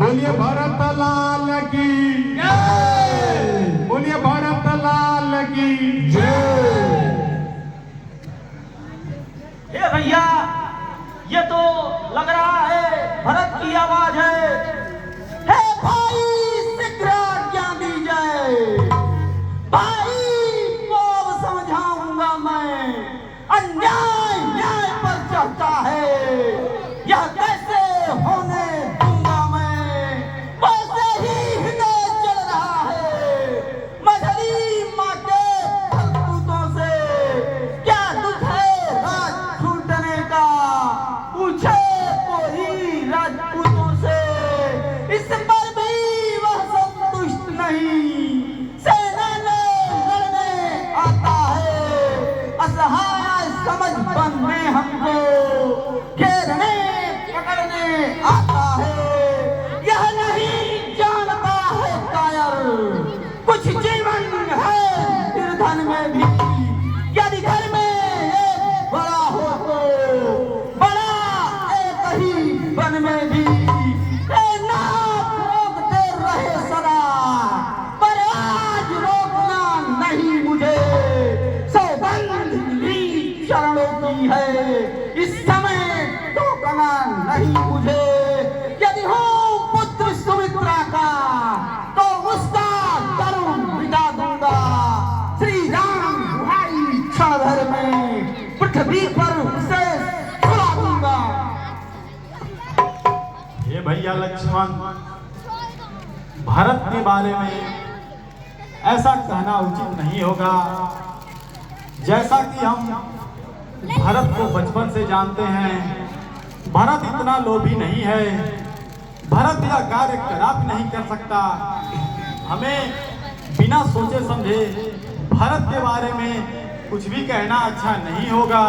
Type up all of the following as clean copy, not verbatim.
बोलिए भरत लाल की जय। बोलिए भरत लाल की जय। हे भैया, ये तो लग रहा है भरत की आवाज है। हे भाई शीघ्र आज्ञा दी जाए। भाई को समझाऊंगा मैं, अन्याय न्याय पर चढ़ता है, यह कैसे होने दूंगा मैं। वैसे ही हृदय चल रहा है मछली माँ के फलपूतों से। क्या दुख है राज छूटने का, पूछे कोई राजपूतों से। इस पर भी वह संतुष्ट नहीं, सेना में लड़ने आता है, असहाय समझ बनने हमको घेरने पकड़ने आता है। यह नहीं जानता है कायर, कुछ जीवन है निर्धन में भी। यदि घर में एक बड़ा हो तो बड़ा एक ही वन में भी। नाक रोकते रहे सदा, पर आज रोकना नहीं मुझे। सौगंध ली चरणों की है, इस समय टोकना नहीं मुझे। यदि हूँ पुत्र सुमित्रा का तो उसका करुण मिटा दूंगा। श्री राम भाई क्षण भर में पृथ्वी पर उसे छुड़ा दूंगा। ये भैया लक्ष्मण, भारत के बारे में ऐसा कहना उचित नहीं होगा। जैसा कि हम भारत को बचपन से जानते हैं, भारत इतना लोभी नहीं है। भारत यह कार्य कदापि भी नहीं कर सकता। हमें बिना सोचे समझे भारत के बारे में कुछ भी कहना अच्छा नहीं होगा।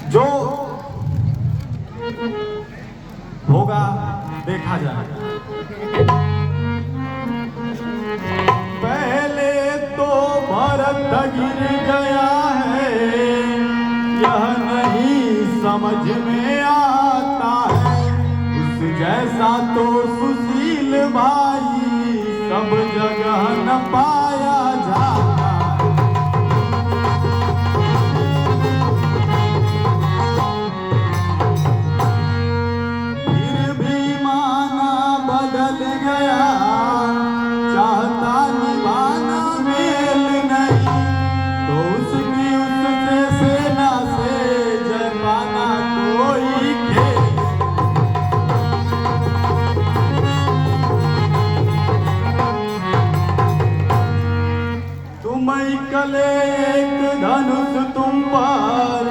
जो होगा देखा जाए। पहले तो भारत गिर गया है, यह नहीं समझ में आता है। उस जैसा तो सुशील भाई सब जगह न पाया जाता। फिर भी माना बदल गया, चाहता निभाना मेल नहीं, तो उसकी उससे सेना से जय पाना कोई खेल। तुम कले एक धनुष तुम पर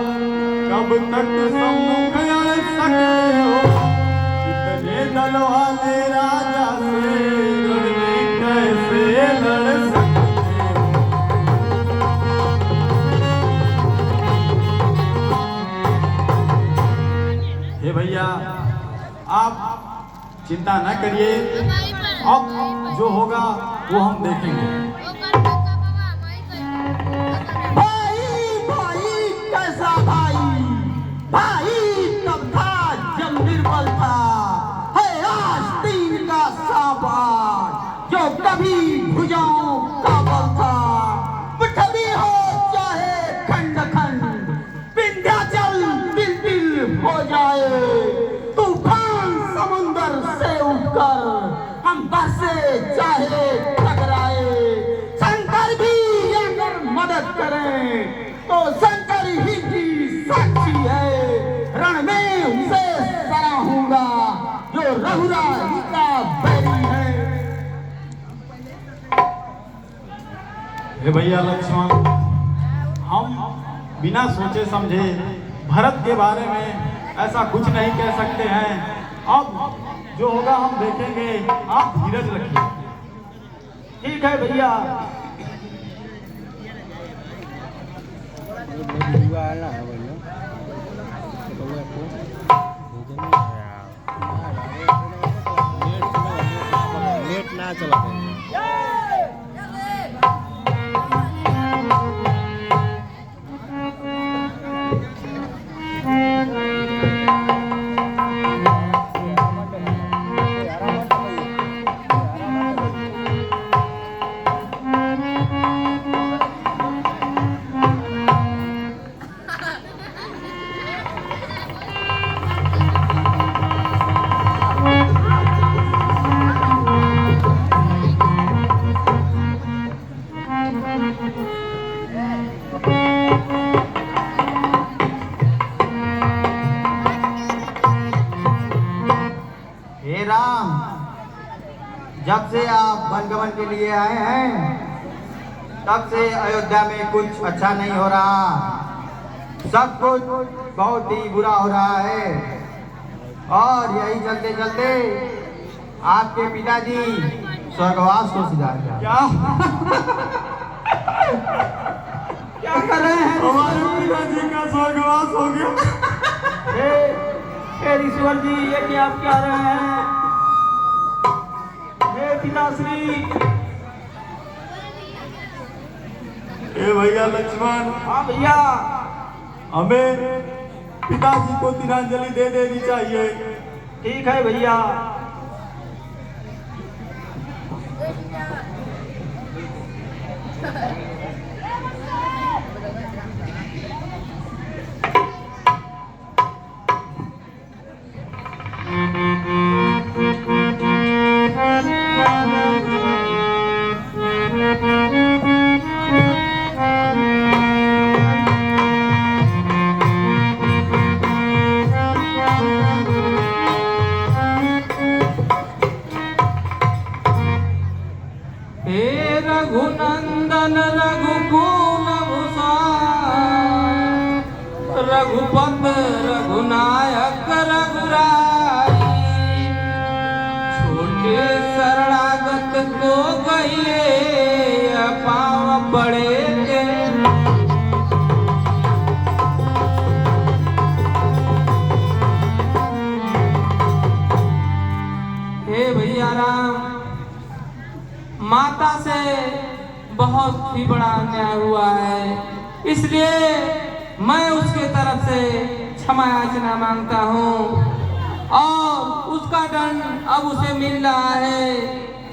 कब तक सम्मुख अड़ सकते हो। कितने दल वाले राजा से लड़ने कैसे लड़ सकते हो। हे भैया, आप चिंता न करिए, अब जो होगा वो हम देखेंगे। कैसा भाई, भाई तब था जब निर्बल था, है आस्तीन का सांप जो कभी भुजाओं का बल था। पृथ्वी हो चाहे खंड खंड, विंध्याचल दिल दिल हो जाए। तूफान समुंदर से उठकर हम बरसे चाहे टकराए। शंकर भी अगर मदद करें तो शंकर ही की साक्षी है। रण में उसे सराहूंगा जो रघुराई का बैरी है। हे भैया लक्ष्मण, हम बिना सोचे समझे भारत के बारे में ऐसा कुछ नहीं कह सकते हैं। अब जो होगा हम देखेंगे, आप धीरज रखिए। ठीक है भैया। नेट ना चला। जब से आप वनगमन के लिए आए हैं तब से अयोध्या में कुछ अच्छा नहीं हो रहा, सब कुछ बहुत ही बुरा हो रहा है। और यही चलते चलते आपके पिताजी स्वर्गवास को सिधार गया। क्या कर रहे हैं? हमारे पिताजी का स्वर्गवास हो गया। हे ईश्वर जी, ये क्या आप कह रहे हैं? हे पिताश्री। ए भैया लक्ष्मण, हाँ भैया, हमें पिताजी को तिलांजलि दे देनी चाहिए। ठीक है भैया। रघुनंदन रघुकुल भूषण रघुपत रघुनायक रघुराई, छोटे शरणागत को कहिए पाँव पड़े के। हे भैया राम, माता से बहुत ही बड़ा अन्याय हुआ है, इसलिए मैं उसके तरफ से क्षमा याचना मांगता हूँ और उसका दंड अब उसे मिल रहा है।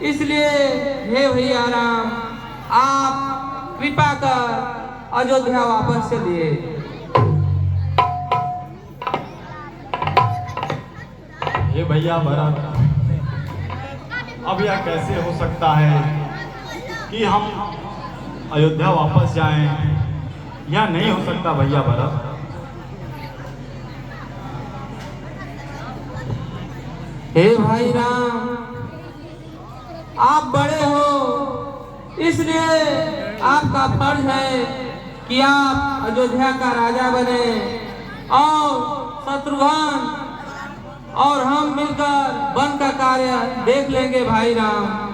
इसलिए हे भैया राम, आप कृपा कर अयोध्या वापस चलिए। हे भैया भरत, अब यह कैसे हो सकता है कि हम अयोध्या वापस जाएं? यह नहीं हो सकता भैया भरत। हे भाई राम, आप बड़े हो, इसलिए आपका फर्ज है कि आप अयोध्या का राजा बने और शत्रुघ्न और हम मिलकर वन का कार्य देख लेंगे भाई राम।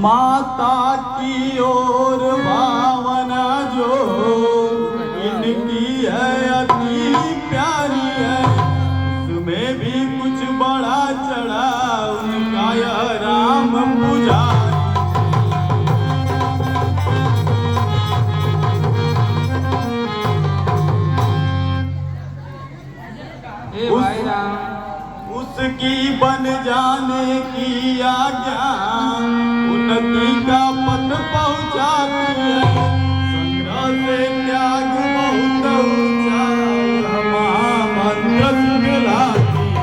माता की ओर भावना जो इनकी है अति प्यारी है, उसमें भी कुछ बड़ा चढ़ा उनका यह राम पुजारी। हे भाई राम, उसकी बन जाने की आज्ञा उन्नति का पथ पहुंचाती है, संग्रह से त्याग बहुत ऊंचा महामंत्र सिखलाती है।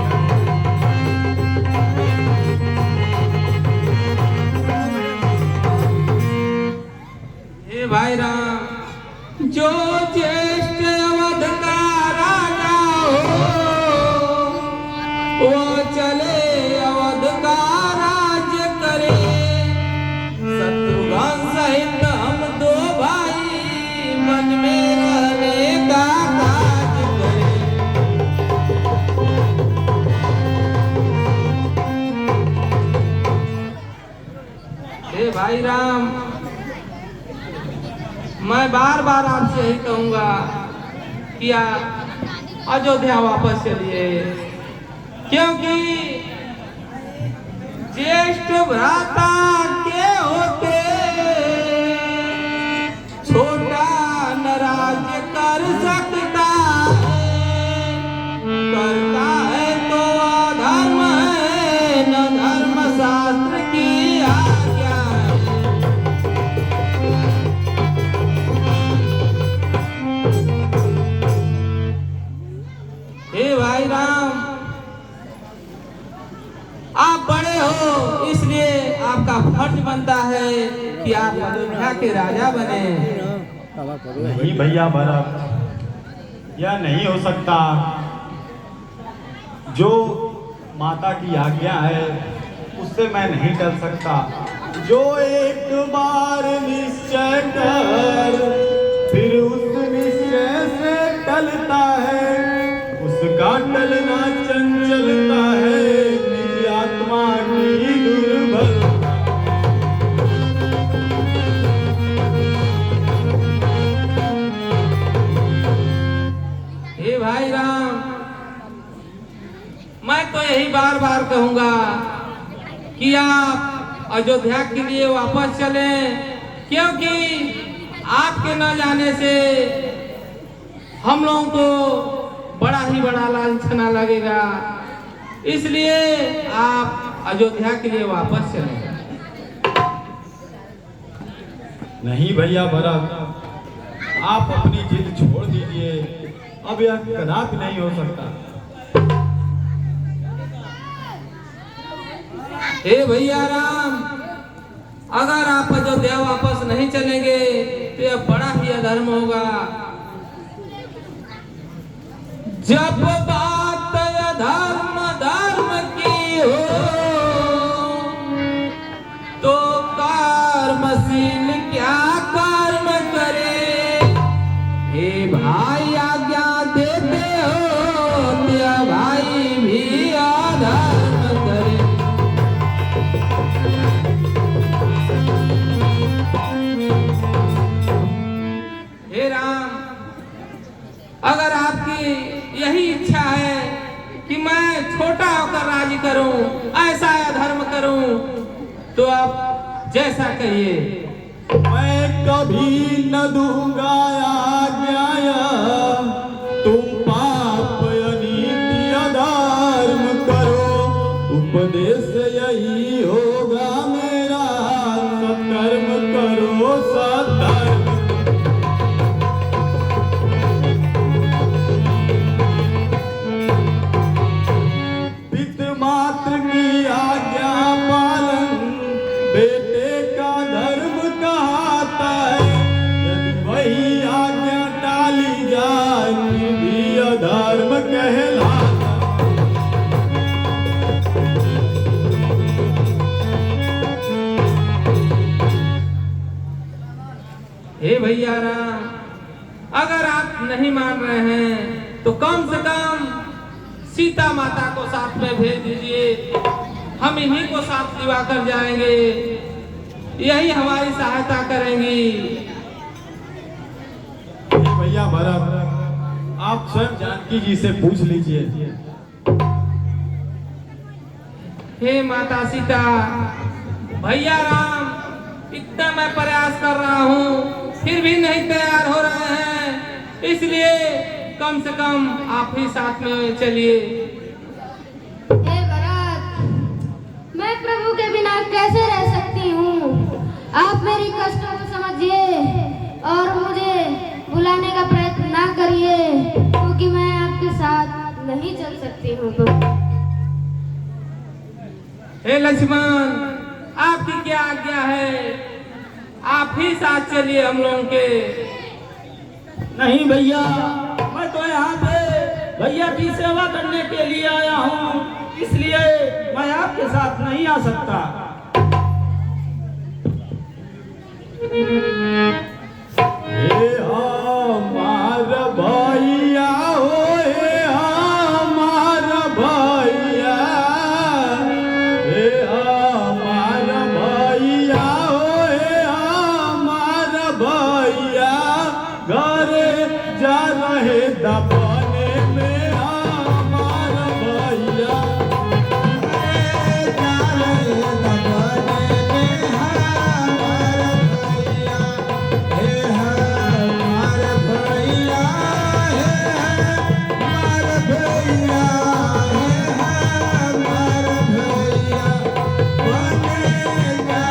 हे भाई राम, जो ज्येष्ठ अवध का राजा हो, वो चले अवध का राज्य करे, शत्रुघ्न सहित हम दो भाई मन में रहने का काज करे। हे भाई राम, मैं बार बार आपसे यही कहूंगा कि आप अयोध्या वापस चलिए, क्योंकि ज्येष्ठ भ्राता के होते छोटा न राज्य कर सकता है, करता है तो अधर्म है, न धर्म शास्त्र की आज्ञा है। हे भाई राम, आप बड़े हो, इसलिए आपका फर्ज बनता है कि आप अयोध्या के राजा बने। नहीं भैया भरत, यह नहीं हो सकता। जो माता की आज्ञा है, उससे मैं नहीं टल सकता। जो एक बार निश्चय कर फिर उस निश्चय से टलता है, उसका टलना चंचलता है, निज आत्मा की दुर्बलता। हे भाई राम, मैं तो यही बार बार कहूंगा कि आप अयोध्या के लिए वापस चलें, क्योंकि आपके न जाने से हम लोगों को बड़ा ही बड़ा लांछना लगेगा। इसलिए आप अयोध्या के लिए वापस चलें। नहीं भैया भरत, आप अपनी जिद छोड़ दीजिए, अब यह कदापि नहीं हो सकता। हे भैया राम, अगर आप अयोध्या वापस नहीं चलेंगे तो यह बड़ा ही अधर्म होगा। जब बात अधर्म धर्म की हो तो कर्मशील क्या कर्म करे। हे भाई आज्ञा देते हो तो भाई भी अधर्म करे। हे राम, अगर आपकी यही इच्छा है कि मैं छोटा होकर राज करूं, ऐसा अधर्म करूं, तो आप जैसा कहिए। मैं कभी न दूंगा आज्ञा, तुम पाप अनीति अधर्म करो, उपदेश यही होगा मेरा, सत्कर्म करो सत्धर्म। मात्र की आज्ञा पालन बेटे का धर्म कहता है, यदि वही आज्ञा टाली जाए भी अधर्म कहलाता। हे भैया राम, अगर आप नहीं मान रहे हैं तो कम से कम सीता माता को साथ में भेज दीजिए, हम इन्हीं को साथ दिवा कर जाएंगे, यही हमारी सहायता करेंगी। भैया भरत, आप स्वयं जानकी जी से पूछ लीजिए। हे माता सीता, भैया राम, इतना मैं प्रयास कर रहा हूँ फिर भी नहीं तैयार हो रहे हैं, इसलिए कम से कम आप ही साथ में चलिए। हे भरत, मैं प्रभु के बिना कैसे रह सकती हूँ? आप मेरी कष्टों को समझिए और मुझे बुलाने का प्रयत्न ना करिए, क्योंकि मैं आपके साथ नहीं चल सकती हूँ। हे लक्ष्मण, आपकी क्या आज्ञा है? आप ही साथ चलिए हम लोगों के। नहीं भैया, मैं तो यहाँ पे भैया की सेवा करने के लिए आया हूँ, इसलिए मैं आपके साथ नहीं आ सकता। हमार भैया हो, हमार भैया, हमार भैया हो, हमार भैया, घर जा रहे दबाने में हमार भैया, जा रहे दबाने में हमार भैया, हमार भैया, हमार भैया, हमार भैया, बने जा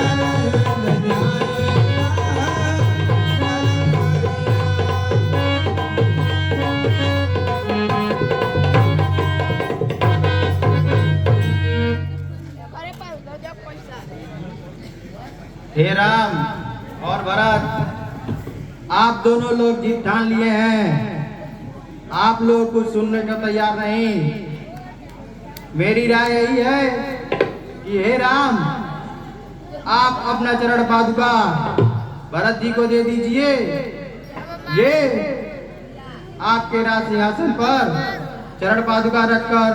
हे राम और भरत, आप दोनों लोग जीत ठान लिए हैं, आप लोग कुछ सुनने को तैयार नहीं। मेरी राय यही है कि हे राम, आप अपना चरण पादुका भरत जी को दे दीजिए। ये आपके राज सिंहासन पर चरण पादुका रखकर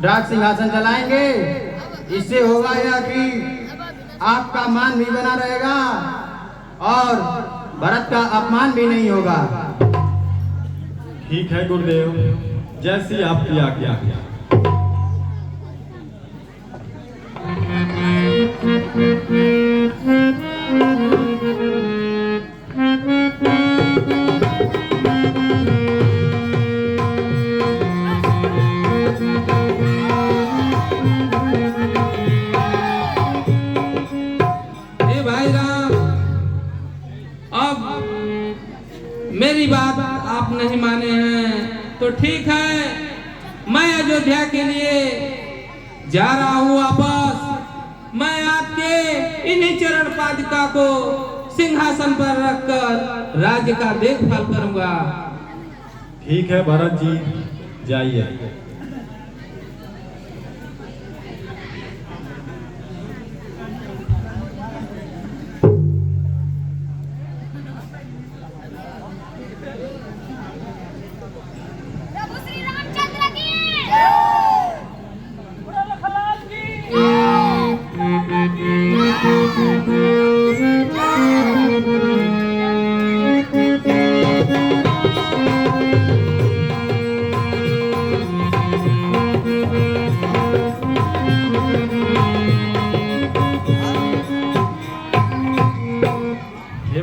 राज सिंहासन चलाएंगे। इससे होगा यह कि आपका मान भी बना रहेगा और भरत का अपमान भी नहीं होगा। ठीक है गुरुदेव, जैसी आपकी आज्ञा। मेरी बात आप नहीं माने हैं तो ठीक है, मैं अयोध्या के लिए जा रहा हूँ वापस। मैं आपके इन्हीं चरण पादुका को सिंहासन पर रखकर राज्य का देखभाल करूंगा। ठीक है भरत जी, जाइए।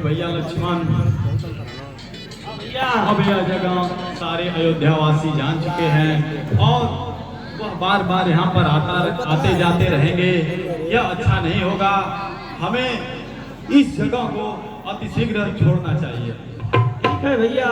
भैया लक्ष्मण, अब यह जगह सारे अयोध्यावासी जान चुके हैं और वह बार बार यहाँ पर आते जाते रहेंगे। यह अच्छा नहीं होगा। हमें इस जगह को अतिशीघ्र छोड़ना चाहिए। ठीक है भैया,